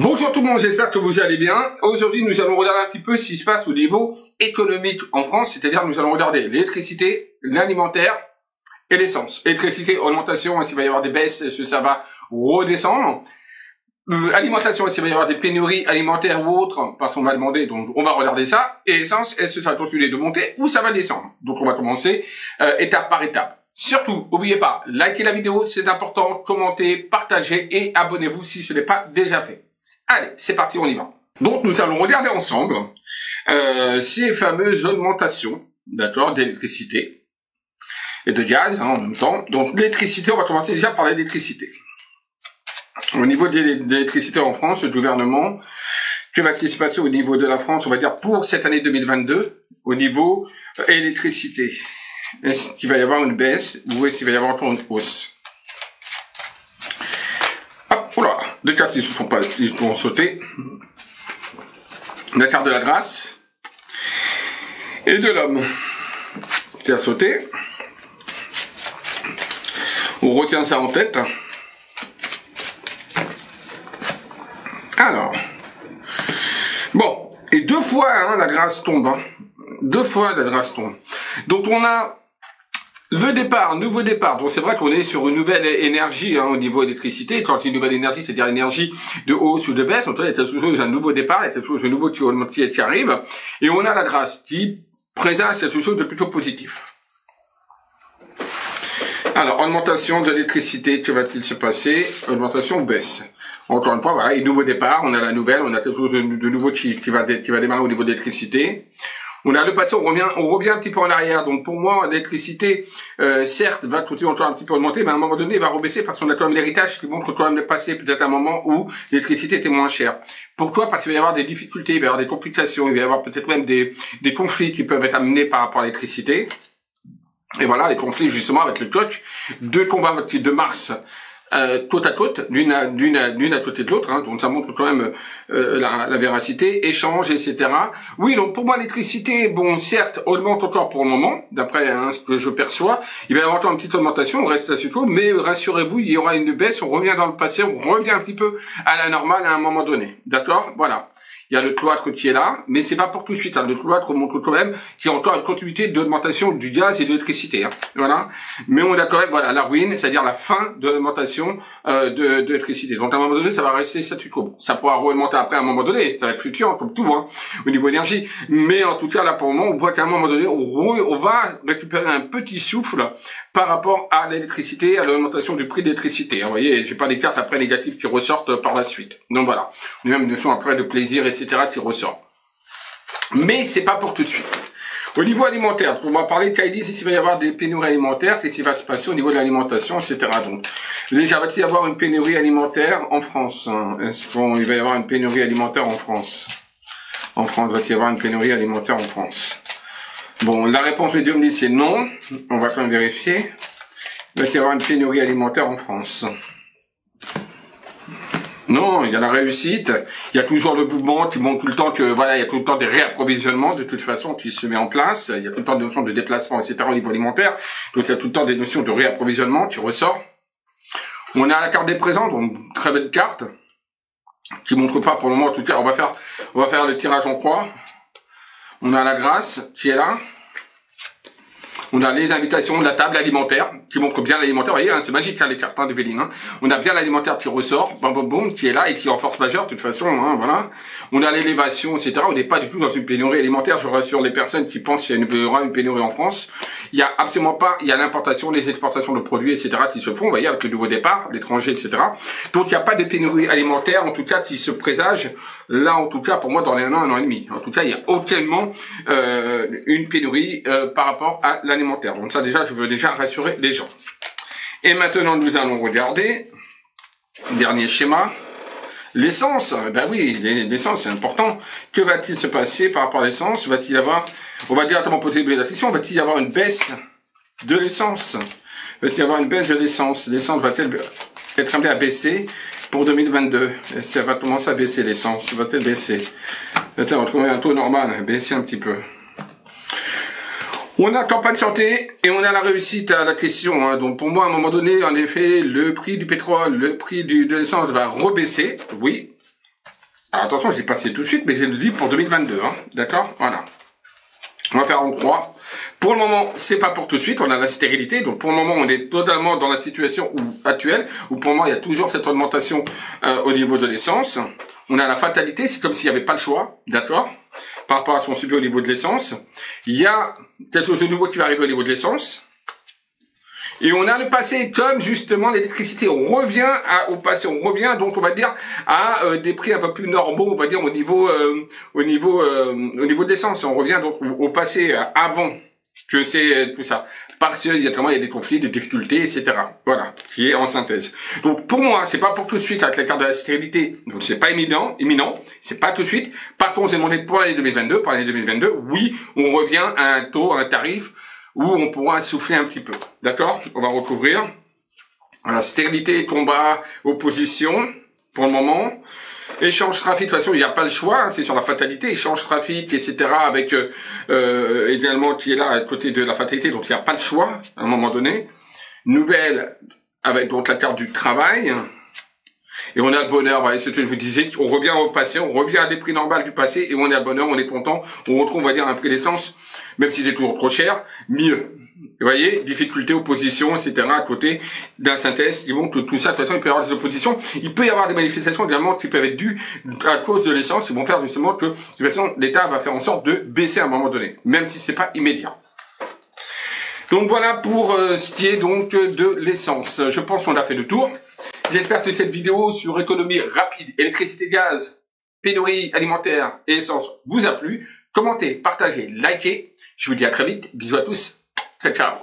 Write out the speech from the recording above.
Bonjour tout le monde, j'espère que vous allez bien. Aujourd'hui, nous allons regarder un petit peu ce qui se passe au niveau économique en France, c'est-à-dire nous allons regarder l'électricité, l'alimentaire et l'essence. Électricité, augmentation, est-ce qu'il va y avoir des baisses, est-ce que ça va redescendre? Alimentation, est-ce qu'il va y avoir des pénuries alimentaires ou autres? Parce qu'on m'a demandé, donc on va regarder ça. Et l'essence, est-ce que ça va continuer de monter ou ça va descendre? Donc on va commencer étape par étape. Surtout, n'oubliez pas, likez la vidéo, c'est important, commentez, partagez et abonnez-vous si ce n'est pas déjà fait. Allez, c'est parti, on y va. Donc, nous allons regarder ensemble ces fameuses augmentations, d'accord, d'électricité et de gaz en même temps. Donc, l'électricité, on va commencer déjà par l'électricité. Au niveau de l'électricité en France, le gouvernement, que va-t-il se passer au niveau de la France, on va dire pour cette année 2022, au niveau électricité? Est-ce qu'il va y avoir une baisse ou est-ce qu'il va y avoir encore une hausse? Oula, deux cartes ils ont sauté. La carte de la grâce et de l'homme qui a sauté. On retient ça en tête. Alors, bon, et deux fois hein, la grâce tombe. Hein. Deux fois la grâce tombe. Donc on a le départ, nouveau départ. Donc c'est vrai qu'on est sur une nouvelle énergie hein, au niveau électricité. Quand c'est une nouvelle énergie, c'est-à-dire énergie de hausse ou de baisse. Donc il y a quelque chose, un nouveau départ, il y a quelque chose de nouveau qui arrive. Et on a la grâce qui présage quelque chose de plutôt positif. Alors, augmentation de l'électricité, que va-t-il se passer? Augmentation ou baisse? Encore une fois, voilà, et nouveau départ, on a la nouvelle, on a quelque chose de nouveau qui va démarrer au niveau de l'électricité. On a le passé, on revient un petit peu en arrière. Donc pour moi, l'électricité, certes, va continuer encore un petit peu augmenter, mais à un moment donné, il va rebaisser parce qu'on a quand même l'héritage qui montre quand même le passé, peut-être un moment où l'électricité était moins chère. Pourquoi? Parce qu'il va y avoir des difficultés, il va y avoir des complications, il va y avoir peut-être même des conflits qui peuvent être amenés par rapport à l'électricité. Et voilà, les conflits justement avec le choc, deux combats de Mars. Côte à côte, l'une à côté de l'autre, hein, donc ça montre quand même la véracité, échange, etc. Oui, donc pour moi l'électricité, bon, certes, augmente encore pour le moment, d'après hein, ce que je perçois, il va y avoir encore une petite augmentation, on reste là-dessus, mais rassurez-vous, il y aura une baisse, on revient dans le passé, on revient un petit peu à la normale à un moment donné, d'accord? Voilà. Il y a le cloître qui est là, mais c'est pas pour tout de suite. Hein. Le cloître montre quand même qu'il y a encore une continuité d'augmentation du gaz et de l'électricité. Hein. Voilà. Mais on a quand même voilà la ruine, c'est-à-dire la fin de l'augmentation de l'électricité. Donc à un moment donné, ça va rester statu quo. Ça pourra augmenter après à un moment donné. Ça va être fluctuant comme tout hein, au niveau énergie. Mais en tout cas là pour le moment, on voit qu'à un moment donné, on va récupérer un petit souffle par rapport à l'électricité, à l'augmentation du prix de l'électricité. Vous voyez, j'ai pas des cartes après négatives qui ressortent par la suite. Donc voilà. On a même une notion après de plaisir, etc. qui ressort. Mais c'est pas pour tout de suite. Au niveau alimentaire, on va parler de Kylie, s'il va y avoir des pénuries alimentaires, qu'est-ce qui va se passer au niveau de l'alimentation, etc. Donc, déjà, va-t-il y avoir une pénurie alimentaire en France hein? Est-ce qu'il va y avoir une pénurie alimentaire en France? En France, va-t-il y avoir une pénurie alimentaire en France? Bon, la réponse médium dit c'est non. On va quand même vérifier. Va-t-il y avoir une pénurie alimentaire en France? Non, il y a la réussite, il y a toujours le mouvement qui montre tout le temps que, voilà, il y a tout le temps des réapprovisionnements de toute façon qui se met en place, il y a tout le temps des notions de déplacement, etc. au niveau alimentaire, donc il y a tout le temps des notions de réapprovisionnement qui ressort. On a la carte des présents, donc très belle carte, qui montre pas pour le moment, en tout cas, on va faire le tirage en croix. On a la grâce qui est là. On a les invitations de la table alimentaire, qui montre bien l'alimentaire. Vous voyez, hein, c'est magique, hein, les cartes hein, de Béline. Hein. On a bien l'alimentaire qui ressort, boum, boum, boum, qui est là et qui est en force majeure, de toute façon, hein, voilà. On a l'élévation, etc. On n'est pas du tout dans une pénurie alimentaire. Je rassure les personnes qui pensent qu'il y aura une pénurie en France. Il y a absolument pas, il y a l'importation, les exportations de produits, etc. qui se font, vous voyez, avec le nouveau départ, l'étranger, etc. Donc, il n'y a pas de pénurie alimentaire, en tout cas, qui se présage. Là, en tout cas, pour moi, dans les un an et demi. En tout cas, il y a aucunement une pénurie par rapport à l'alimentaire. Donc ça, déjà, je veux déjà rassurer les gens. Et maintenant, nous allons regarder, dernier schéma, l'essence. Ben oui, l'essence, c'est important. Que va-t-il se passer par rapport à l'essence? Va-t-il y avoir, on va directement poser la question, va-t-il y avoir une baisse de l'essence? Va-t-il y avoir une baisse de l'essence? L'essence va-t-elle être amenée à baisser pour 2022? Est-ce qu'elle va commencer à baisser l'essence? Va-t-elle baisser? Va-t-elle retrouver un taux normal? Baisser un petit peu. On a campagne santé et on a la réussite à la question. Hein. Donc pour moi, à un moment donné, en effet, le prix du pétrole, le prix de l'essence va rebaisser, oui. Alors attention, je dis pas que c'est tout de suite, mais je le dis pour 2022, hein. D'accord? Voilà. On va faire en croix. Pour le moment, c'est pas pour tout de suite, on a la stérilité, donc pour le moment, on est totalement dans la situation actuelle, où pour moi, il y a toujours cette augmentation au niveau de l'essence. On a la fatalité, c'est comme s'il n'y avait pas le choix, d'accord? Par rapport à ce qu'on subit au niveau de l'essence. Il y a quelque chose de nouveau qui va arriver au niveau de l'essence. Et on a le passé comme justement l'électricité. On revient au passé, on revient donc on va dire à des prix un peu plus normaux, on va dire au niveau de l'essence. On revient donc au passé avant que c'est tout ça. Parce qu'il y a des conflits, des difficultés, etc. Voilà, qui est en synthèse. Donc pour moi, c'est pas pour tout de suite avec la carte de la stérilité. Donc c'est pas imminent, c'est pas tout de suite. Par contre, j'ai demandé pour l'année 2022, oui, on revient à un taux, à un tarif où on pourra souffler un petit peu. D'accord? On va recouvrir. Voilà, stérilité, combat, opposition, pour le moment. Échange trafic, de toute façon, il n'y a pas le choix, hein, c'est sur la fatalité. Échange trafic, etc., avec également qui est là à côté de la fatalité, donc il n'y a pas le choix, à un moment donné. Nouvelle, avec donc la carte du travail. Et on a le bonheur, voilà, c'est ce que je vous disais, on revient au passé, on revient à des prix normaux du passé, et on a le bonheur, on est content, on retrouve, on va dire, un prix d'essence, même si c'est toujours trop cher, mieux. Vous voyez, difficultés, opposition, etc., à côté d'un synthèse, qui montre que tout ça, de toute façon, il peut y avoir des oppositions, il peut y avoir des manifestations également qui peuvent être dues à cause de l'essence, qui vont faire justement que, de toute façon, l'État va faire en sorte de baisser à un moment donné, même si c'est pas immédiat. Donc voilà pour ce qui est donc de l'essence. Je pense qu'on a fait le tour. J'espère que cette vidéo sur économie rapide, électricité, gaz, pénurie alimentaire et essence vous a plu. Commentez, partagez, likez. Je vous dis à très vite. Bisous à tous. Ciao, ciao.